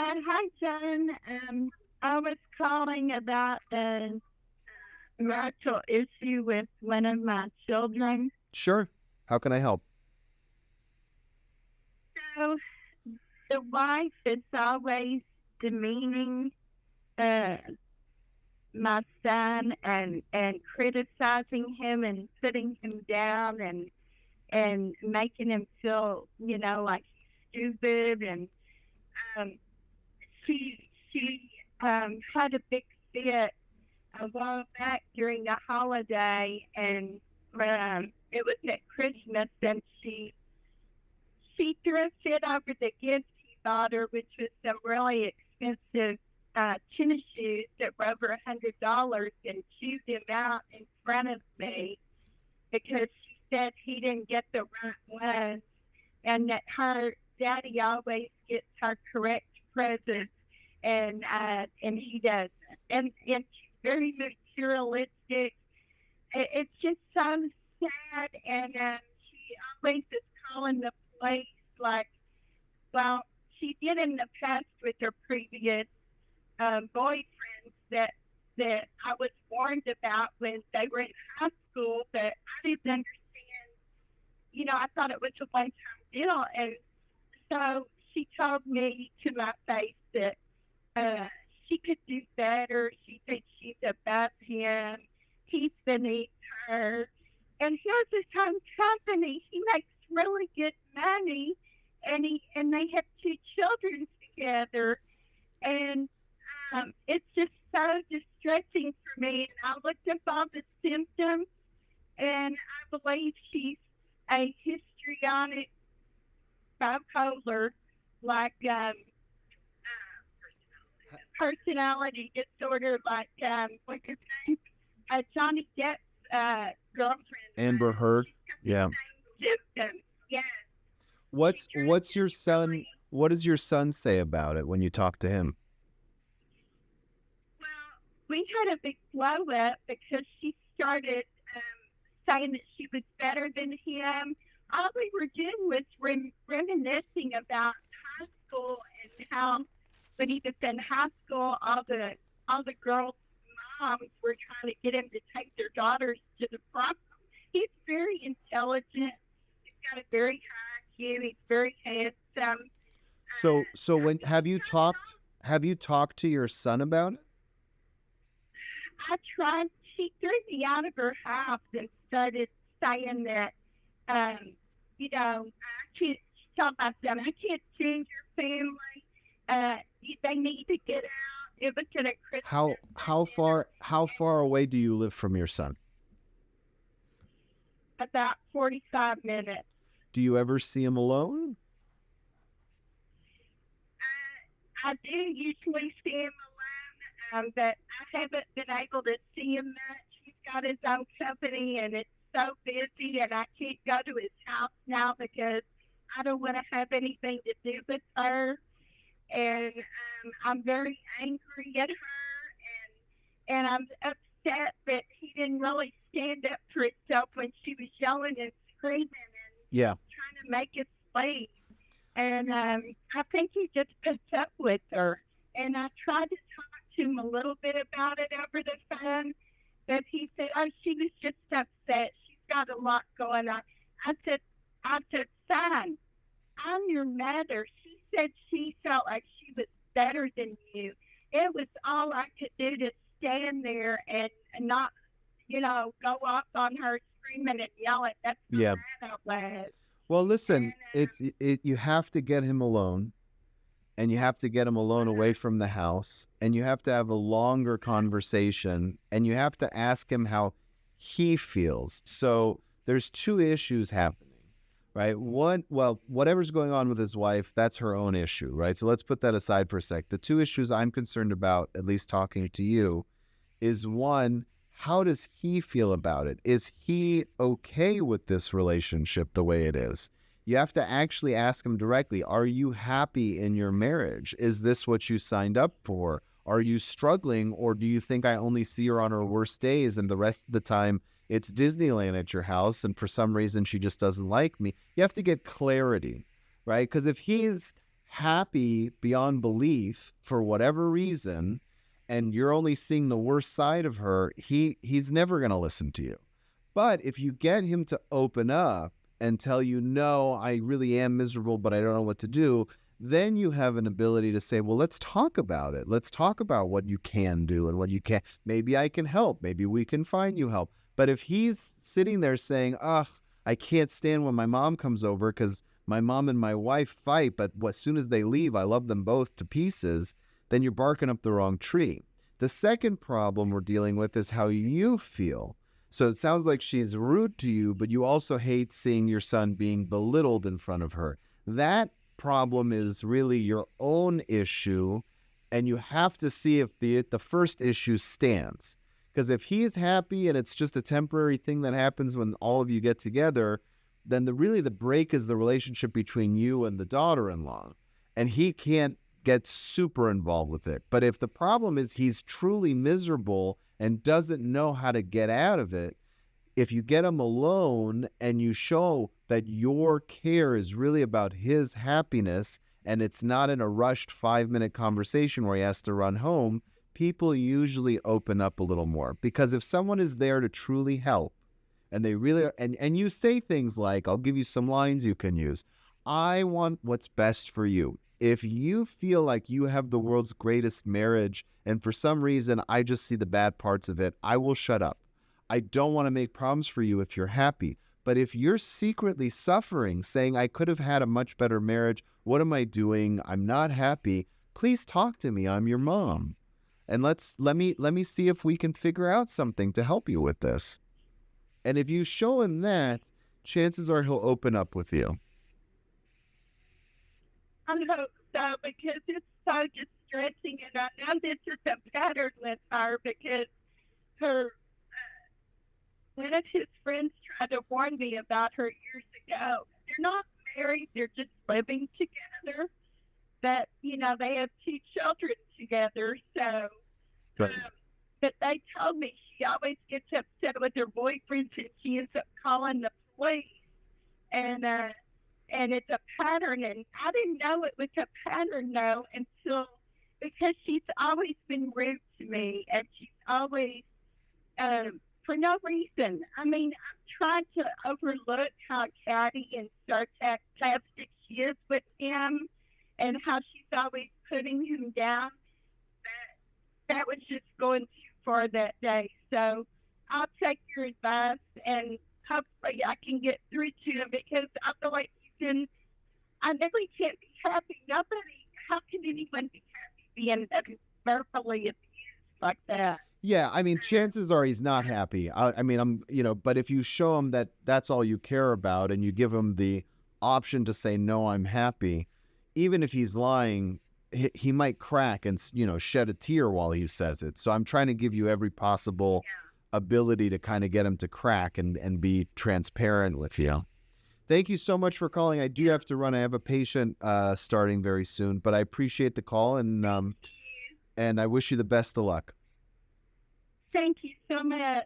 Hi, John. I was calling about a marital issue with one of my children. Sure. How can I help? So the wife is always demeaning uh, my son and criticizing him and putting him down and making him feel, like he's stupid. And um, she had a big fit a while back during the holiday, and it was at Christmas, and she threw a fit over the gift he bought her, which was some really expensive tennis shoes that were over $100, and chewed him out in front of me because she said he didn't get the right ones, and that her daddy always gets her correct presents, and he doesn't, and she's very materialistic. It's just so sad, and she always is calling the police. Like, well, she did in the past with her previous boyfriends that I was warned about when they were in high school, but I didn't understand. I thought it was a one-time deal, and so she told me to my face that uh, she could do better. She thinks she's above him. He's beneath her. And here's his home company. He makes really good money, and they have two children together. And it's just so distressing for me. And I looked up all the symptoms, and I believe she's a histrionic bipolar, like personality disorder, like what's his name? Johnny Depp's girlfriend. Amber Heard. She's got Yeah. the same symptoms. Yes, she drives What's your me son really what does your son say about it when you talk to him? well. We had a big blow up because she started saying that she was better than him. All we were doing was reminiscing about high school and how when he was in high school, all the girls' moms were trying to get him to take their daughters to the prom. He's very intelligent. He's got a very high IQ. He's very handsome. So I when just turned it on. have you talked to your son about it? I tried. She threw me out of her house and started saying that, um, I can't. She told my son, I can't change your family. They need to get out. It was at a How Christmas how dinner far how far away do you live from your son? about 45 minutes. Do you ever see him alone? I do usually see him alone, but I haven't been able to see him much. He's got his own company, and it's so busy, and I can't go to his house now because I don't want to have anything to do with her. And I'm very angry at her, and I'm upset that he didn't really stand up for himself when she was yelling and screaming and Yeah. trying to make us leave. And I think he just puts up with her. And I tried to talk to him a little bit about it over the phone, but he said, "Oh, she was just upset. She's got a lot going on." I said, "Son, I'm your mother." She said she felt like she was better than you. It was all I could do to stand there and not, go off on her screaming and yelling. That's how Yeah. mad I was. Well, And listen, you have to get him alone, and you have to get him alone away from the house, and you have to have a longer conversation, and you have to ask him how he feels. So there's two issues happening, right? One, well, whatever's going on with his wife, that's her own issue, right? So let's put that aside for a sec. The two issues I'm concerned about, at least talking to you, is one, how does he feel about it? Is he okay with this relationship the way it is? You have to actually ask him directly, are you happy in your marriage? Is this what you signed up for? Are you struggling, or do you think I only see her on her worst days and the rest of the time it's Disneyland at your house and for some reason she just doesn't like me? You have to get clarity, right? Because if he's happy beyond belief for whatever reason, and you're only seeing the worst side of her, he's never going to listen to you. But if you get him to open up and tell you, no, I really am miserable, but I don't know what to do, then you have an ability to say, well, let's talk about it. Let's talk about what you can do and what you can't. Maybe I can help. Maybe we can find you help. But if he's sitting there saying, ugh, I can't stand when my mom comes over because my mom and my wife fight, but as soon as they leave, I love them both to pieces, then you're barking up the wrong tree. The second problem we're dealing with is how you feel. So it sounds like she's rude to you, but you also hate seeing your son being belittled in front of her. That problem is really your own issue, and you have to see if the first issue stands. Because if he is happy and it's just a temporary thing that happens when all of you get together, then the break is the relationship between you and the daughter-in-law, and he can't get super involved with it. But if the problem is he's truly miserable and doesn't know how to get out of it, if you get him alone and you show that your care is really about his happiness and it's not in a rushed 5-minute conversation where he has to run home, people usually open up a little more. Because if someone is there to truly help, and they really are, and you say things like, I'll give you some lines you can use. I want what's best for you. If you feel like you have the world's greatest marriage, and for some reason I just see the bad parts of it, I will shut up. I don't want to make problems for you if you're happy. But if you're secretly suffering, saying, I could have had a much better marriage, what am I doing? I'm not happy. Please talk to me. I'm your mom. And let me see if we can figure out something to help you with this. And if you show him that, chances are he'll open up with you. I hope so, because it's so distressing, and I know this is a pattern with her, because her one of his friends tried to warn me about her years ago. They're not married, they're just living together. But, they have 2 children together, so But but they told me she always gets upset with her boyfriend and she ends up calling the police. And it's a pattern, and I didn't know it was a pattern though until, because she's always been rude to me, and she's always for no reason. I mean, I'm trying to overlook how catty and sarcastic she is with him, and how she's always putting him down. That was just going too far that day. So I'll take your advice, and hopefully I can get through to him, because I feel like I really can't be happy. How can anyone be happy being verbally abused like that? yeah, I mean, chances are he's not happy. But if you show him that that's all you care about, and you give him the option to say, no, I'm happy, even if he's lying, he might crack and, shed a tear while he says it. So I'm trying to give you every possible ability to kind of get him to crack and be transparent with you. Thank you so much for calling. I do have to run. I have a patient starting very soon, but I appreciate the call, and I wish you the best of luck. Thank you so much.